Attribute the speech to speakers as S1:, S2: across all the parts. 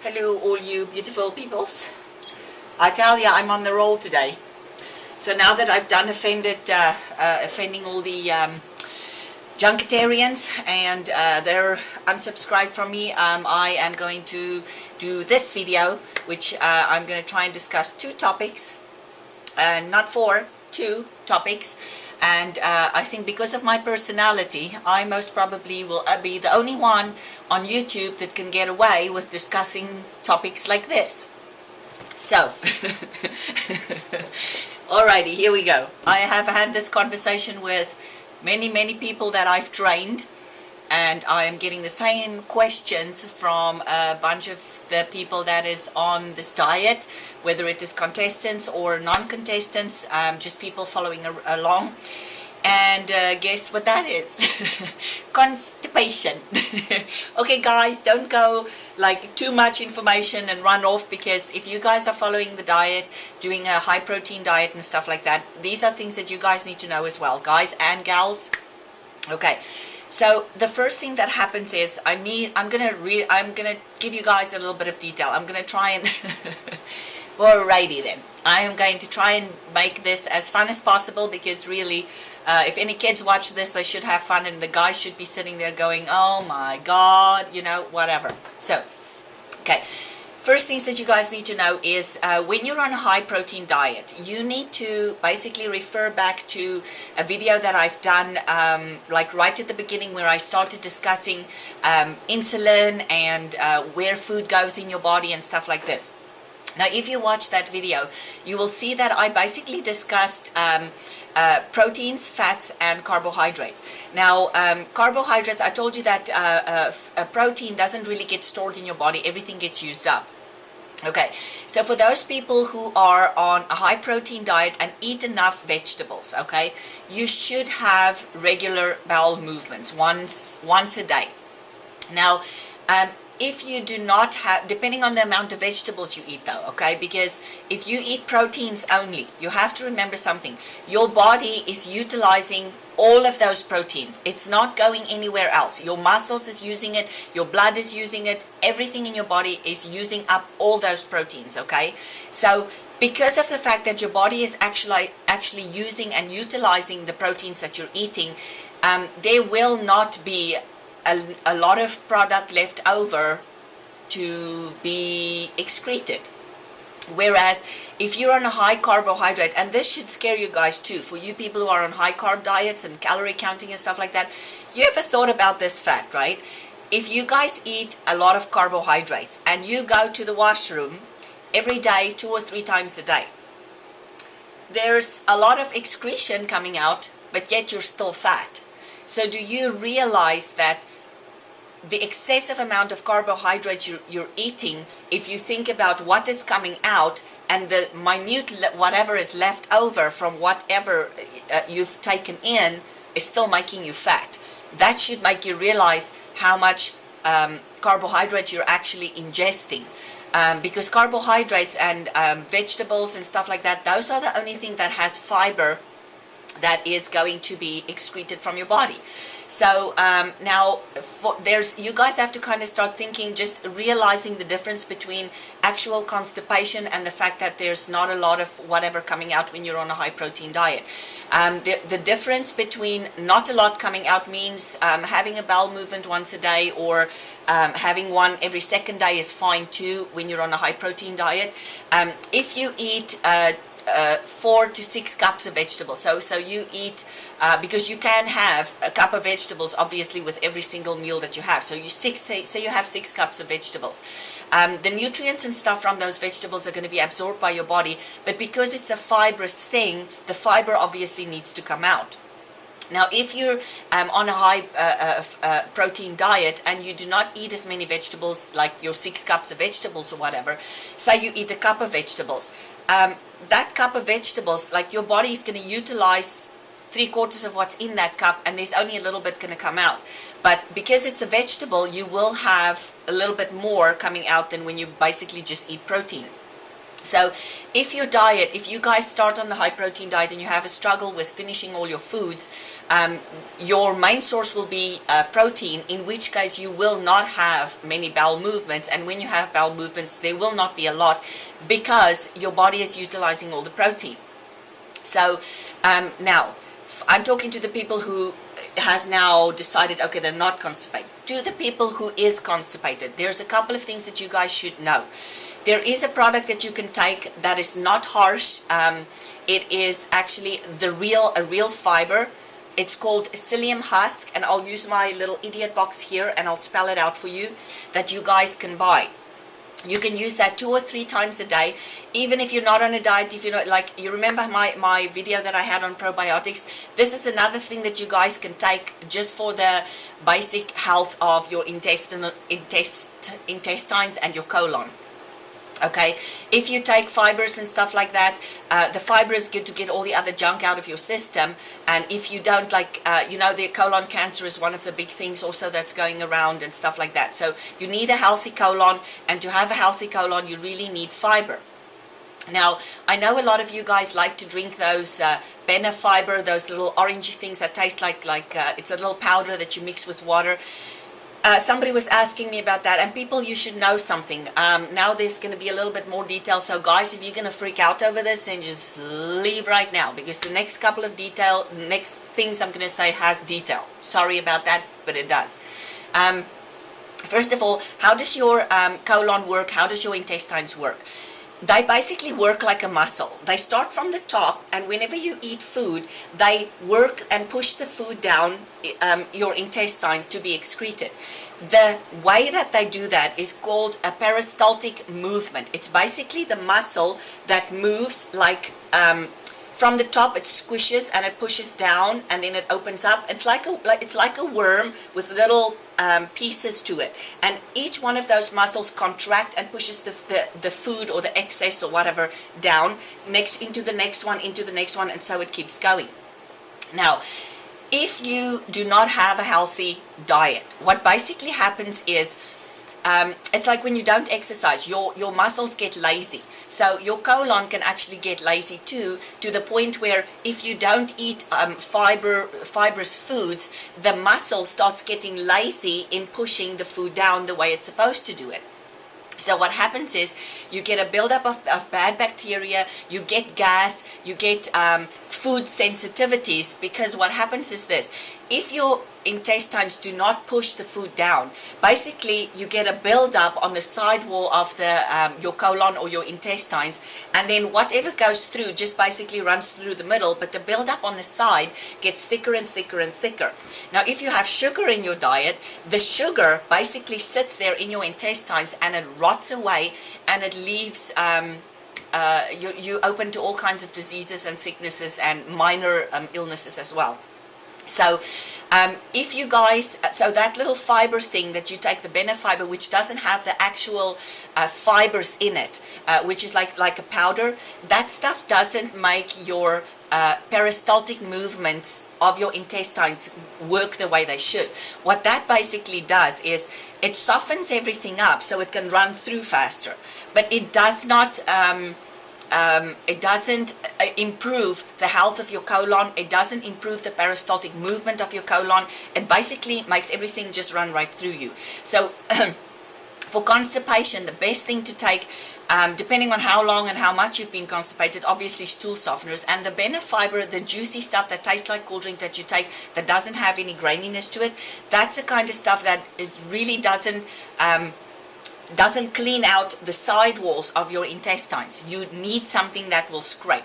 S1: Hello all you beautiful peoples. I tell you, I'm on the roll today. So now that I've done offending all the junketarians and they're unsubscribed from me, I am going to do this video, which I'm going to try and discuss two topics, not four, two topics. And I think because of my personality, I most probably will be the only one on YouTube that can get away with discussing topics like this. So, alrighty, here we go. I have had this conversation with many people that I've trained, and I am getting the same questions from a bunch of the people that is on this diet, whether it is contestants or non-contestants, just people following along. And guess what that is? Constipation. Okay guys, don't go like too much information and run off, because if you guys are following the diet, doing a high protein diet and stuff like that, these are things that you guys need to know as well, guys and gals. Okay, so the first thing that happens is I'm gonna give you guys a little bit of detail. I'm gonna try and alrighty then, I am going to try and make this as fun as possible, because really if any kids watch this, they should have fun, and the guys should be sitting there going, oh my god, you know, whatever. So okay, first things that you guys need to know is when you're on a high protein diet, you need to basically refer back to a video that I've done like right at the beginning, where I started discussing insulin and where food goes in your body and stuff like this. Now if you watch that video, you will see that I basically discussed proteins, fats and carbohydrates. Now carbohydrates, I told you that a protein doesn't really get stored in your body, everything gets used up. Okay, so for those people who are on a high protein diet and eat enough vegetables, okay, you should have regular bowel movements once a day. Now if you do not have, depending on the amount of vegetables you eat though, okay, because if you eat proteins only, you have to remember something. Your body is utilizing all of those proteins. It's not going anywhere else. Your muscles is using it, your blood is using it, everything in your body is using up all those proteins, okay? So because of the fact that your body is actually using and utilizing the proteins that you're eating, there will not be a lot of product left over to be excreted. Whereas if you're on a high carbohydrate, and this should scare you guys too, for you people who are on high carb diets and calorie counting and stuff like that, you ever thought about this fact, right? If you guys eat a lot of carbohydrates and you go to the washroom every day 2 or 3 times a day, there's a lot of excretion coming out, but yet you're still fat. So do you realize that the excessive amount of carbohydrates you're eating, if you think about what is coming out and the minute whatever is left over from whatever you've taken in, is still making you fat? That should make you realize how much carbohydrates you're actually ingesting. Because carbohydrates and vegetables and stuff like that, those are the only thing that has fiber that is going to be excreted from your body. So now you guys have to kind of start thinking, just realizing the difference between actual constipation and the fact that there's not a lot of whatever coming out when you're on a high protein diet. The difference between not a lot coming out means having a bowel movement once a day, or having one every second day is fine too when you're on a high protein diet. If you eat 4 to 6 cups of vegetables. So you eat, because you can have a cup of vegetables obviously with every single meal that you have. So you say you have 6 cups of vegetables. The nutrients and stuff from those vegetables are going to be absorbed by your body, but because it's a fibrous thing, the fiber obviously needs to come out. Now if you're on a high protein diet and you do not eat as many vegetables, like your 6 cups of vegetables or whatever, say you eat a cup of vegetables, that cup of vegetables, like your body is going to utilize 3/4 of what's in that cup, and there's only a little bit going to come out. But because it's a vegetable, you will have a little bit more coming out than when you basically just eat protein. So if your diet, if you guys start on the high protein diet and you have a struggle with finishing all your foods, your main source will be protein, in which case you will not have many bowel movements. And when you have bowel movements, there will not be a lot, because your body is utilizing all the protein. So now I'm talking to the people who has now decided, okay, they're not constipated. To the people who is constipated, there's a couple of things that you guys should know. There is a product that you can take that is not harsh. It is actually a real fiber. It's called psyllium husk, and I'll use my little idiot box here and I'll spell it out for you, that you guys can buy. You can use that 2 or 3 times a day, even if you're not on a diet. If you're not, like, you remember my video that I had on probiotics, this is another thing that you guys can take just for the basic health of your intestines and your colon. Okay, if you take fibers and stuff like that, the fiber is good to get all the other junk out of your system. And if you don't, like, you know, the colon cancer is one of the big things also that's going around and stuff like that. So you need a healthy colon, and to have a healthy colon, you really need fiber. Now, I know a lot of you guys like to drink those Benefiber, those little orangey things that taste like it's a little powder that you mix with water. Somebody was asking me about that, and people, you should know something. Now there's going to be a little bit more detail, so guys, if you're going to freak out over this, then just leave right now, because the next couple of next things I'm going to say has detail. Sorry about that, but it does. First of all, how does your colon work? How does your intestines work? They basically work like a muscle. They start from the top, and whenever you eat food, they work and push the food down your intestine to be excreted. The way that they do that is called a peristaltic movement. It's basically the muscle that moves like from the top. It squishes and it pushes down, and then it opens up. It's like a worm with little pieces to it, and each one of those muscles contract and pushes the food or the excess or whatever down into the next one, and so it keeps going. Now, if you do not have a healthy diet, what basically happens is it's like when you don't exercise, your muscles get lazy. So your colon can actually get lazy too, to the point where if you don't eat fibrous foods, the muscle starts getting lazy in pushing the food down the way it's supposed to do it. So what happens is you get a buildup of bad bacteria, you get gas, you get food sensitivities, because what happens is this: if your intestines do not push the food down, basically you get a buildup on the side wall of your colon or your intestines, and then whatever goes through just basically runs through the middle, but the buildup on the side gets thicker and thicker and thicker. Now, if you have sugar in your diet, the sugar basically sits there in your intestines and it rots away, and it leaves you open to all kinds of diseases and sicknesses and minor illnesses as well. So if you guys, so that little fiber thing that you take, the Benefiber, which doesn't have the actual fibers in it, which is like a powder, that stuff doesn't make your peristaltic movements of your intestines work the way they should. What that basically does is it softens everything up so it can run through faster, but it does not it doesn't improve the health of your colon. It doesn't improve the peristaltic movement of your colon. It basically makes everything just run right through you. So for constipation, the best thing to take, depending on how long and how much you've been constipated, obviously stool softeners, and the Benefiber, the juicy stuff that tastes like cool drink that you take that doesn't have any graininess to it, that's the kind of stuff that really doesn't clean out the side walls of your intestines. You need something that will scrape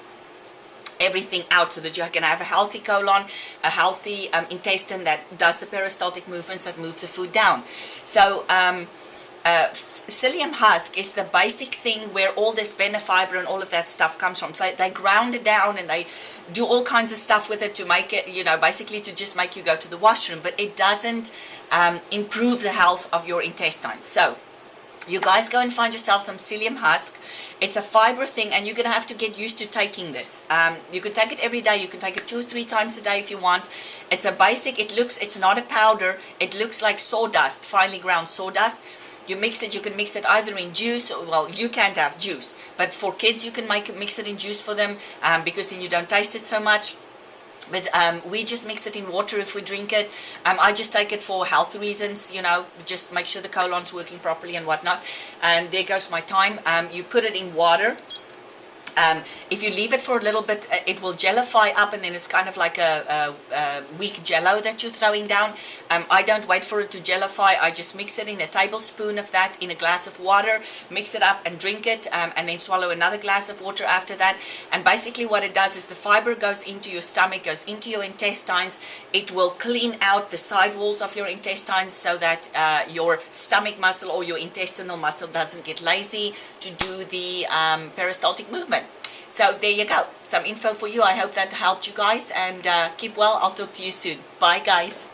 S1: everything out so that you can have a healthy colon, a healthy intestine that does the peristaltic movements that move the food down. So psyllium husk is the basic thing where all this Benefiber and all of that stuff comes from. So they ground it down and they do all kinds of stuff with it to make it, you know, basically to just make you go to the washroom, but it doesn't improve the health of your intestines. So you guys go and find yourself some psyllium husk. It's a fiber thing, and you're going to have to get used to taking this. You can take it every day. You can take it 2 or 3 times a day if you want. It's a basic, it's not a powder. It looks like sawdust, finely ground sawdust. You mix it, you can mix it either in juice, or, well, you can't have juice, but for kids you can mix it in juice for them, because then you don't taste it so much. But we just mix it in water if we drink it. I just take it for health reasons, you know, just make sure the colon's working properly and whatnot. And there goes my time. You put it in water. If you leave it for a little bit, it will gellify up, and then it's kind of like a weak jello that you're throwing down. I don't wait for it to gellify. I just mix it in a tablespoon of that in a glass of water, mix it up and drink it, and then swallow another glass of water after that. And basically what it does is the fiber goes into your stomach, goes into your intestines. It will clean out the side walls of your intestines so that your stomach muscle or your intestinal muscle doesn't get lazy to do the peristaltic movement. So there you go, some info for you. I hope that helped you guys, and keep well. I'll talk to you soon. Bye guys.